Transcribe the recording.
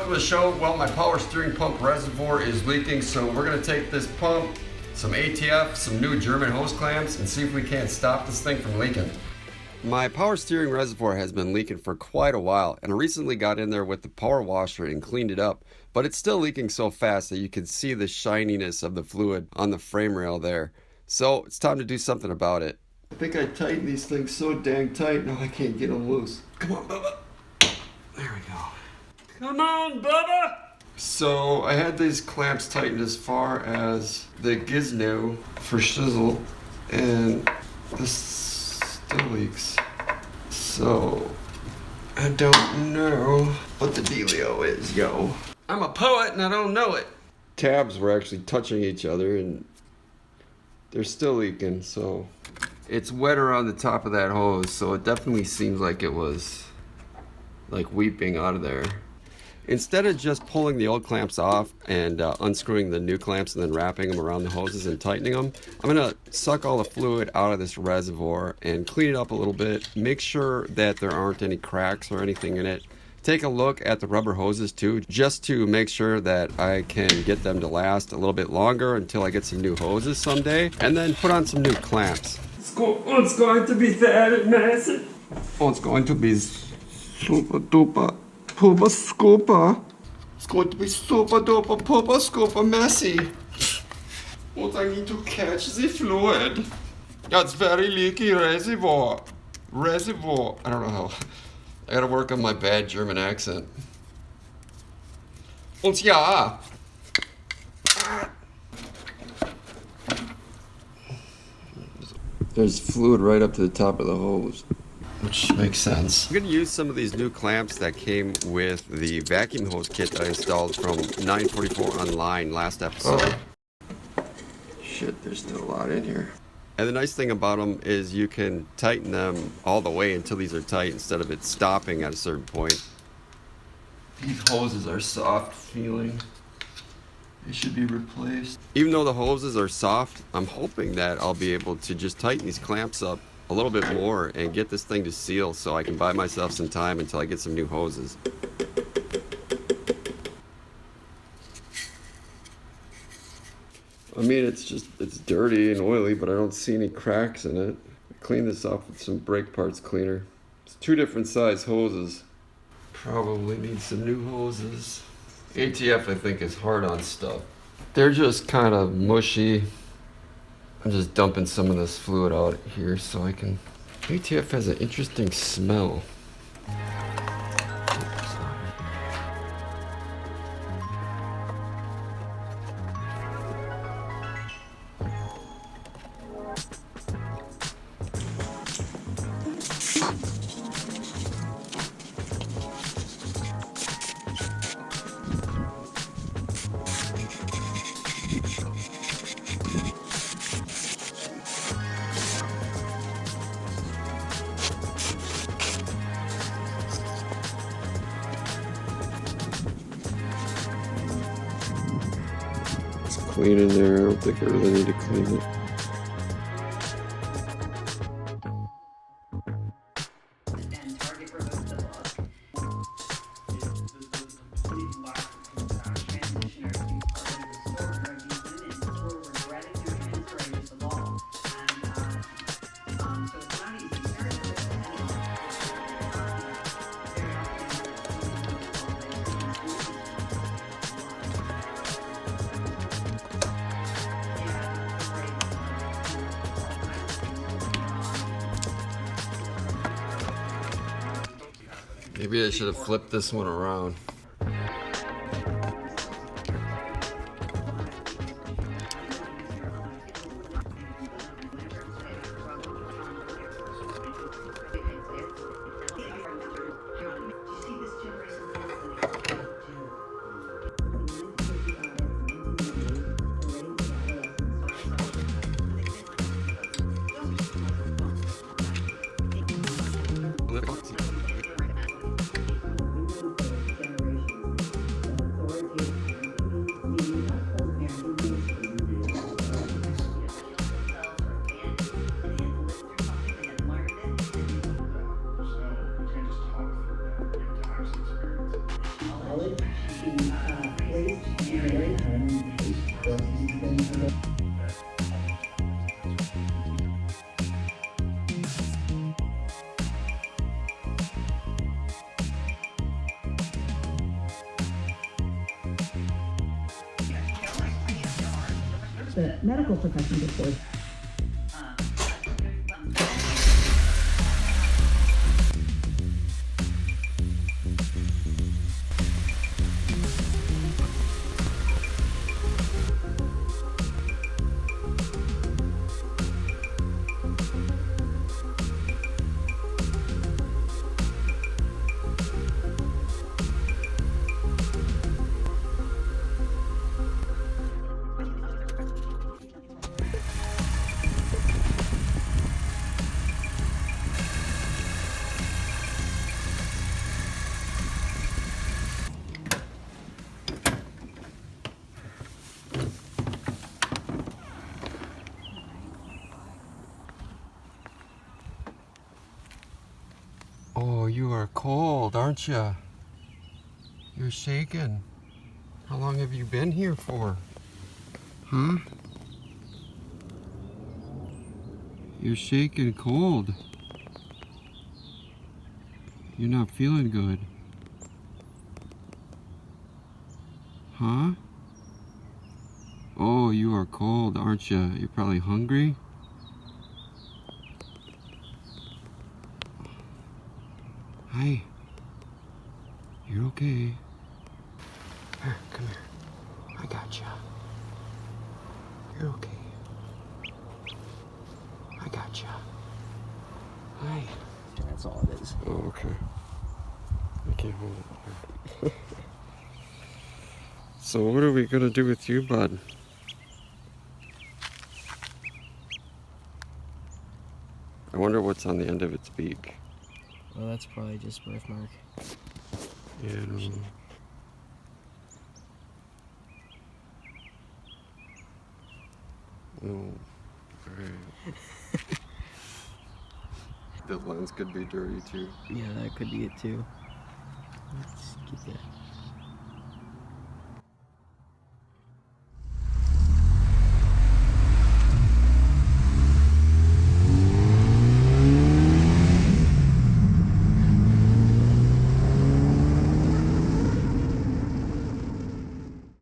welcome to the show. Well, my power steering pump reservoir is leaking, so we're going to take this pump, some ATF, some new German hose clamps, and see if we can't stop this thing from leaking. My power steering reservoir has been leaking for quite a while, and I recently got in there with the power washer and cleaned it up, but it's still leaking so fast that you can see the shininess of the fluid on the frame rail there. So it's time to do something about it. I think I tightened these things so dang tight, now I can't get them loose. Come on, Bubba. There we go. Come on, Bubba! So I had these clamps tightened as far as the gizmo for shizzle, and this still leaks. So I don't know what the dealio is, yo. I'm a poet and I don't know it. Tabs were actually touching each other and they're still leaking, so it's wet around the top of that hose, so it definitely seems like it was like weeping out of there. Instead of just pulling the old clamps off and unscrewing the new clamps and then wrapping them around the hoses and tightening them, I'm gonna suck all the fluid out of this reservoir and clean it up a little bit. Make sure that there aren't any cracks or anything in it. Take a look at the rubber hoses too, just to make sure that I can get them to last a little bit longer until I get some new hoses someday, and then put on some new clamps. It's going to be fat and massive. Oh, it's going to be super duper. Poopa scooper. It's going to be super duper poopa scooper messy. What I need to catch the fluid. That's very leaky reservoir. Reservoir. I don't know how. I gotta work on my bad German accent. Und ja. There's fluid right up to the top of the hose, which makes sense. I'm gonna use some of these new clamps that came with the vacuum hose kit that I installed from 944 online last episode. Oh. Shit, there's still a lot in here. And the nice thing about them is you can tighten them all the way until these are tight instead of it stopping at a certain point. These hoses are soft feeling. They should be replaced. Even though the hoses are soft, I'm hoping that I'll be able to just tighten these clamps up a little bit more and get this thing to seal so I can buy myself some time until I get some new hoses. I mean, it's dirty and oily, but I don't see any cracks in it. I cleaned this off with some brake parts cleaner. It's 2 different size hoses. Probably need some new hoses. ATF, I think, is hard on stuff. They're just kind of mushy. I'm just dumping some of this fluid out here so I can... ATF has an interesting smell. Clean in there. I don't think I really need to clean it. Maybe I should have flipped this one around. The medical profession before. Oh, you are cold, aren't you? You're shaking. How long have you been here for? Huh? You're shaking cold. You're not feeling good. Huh? Oh, you are cold, aren't you? You're probably hungry. Hi. You're okay. Here, come here. I got you. You're okay. I got you. Hi. That's all it is. Oh, okay. I can't hold it. So what are we gonna do with you, bud? I wonder what's on the end of its beak. Well, that's probably just birthmark. Yeah, I don't know. Oh, alright. The lens could be dirty too. Yeah, that could be it too. Let's get that.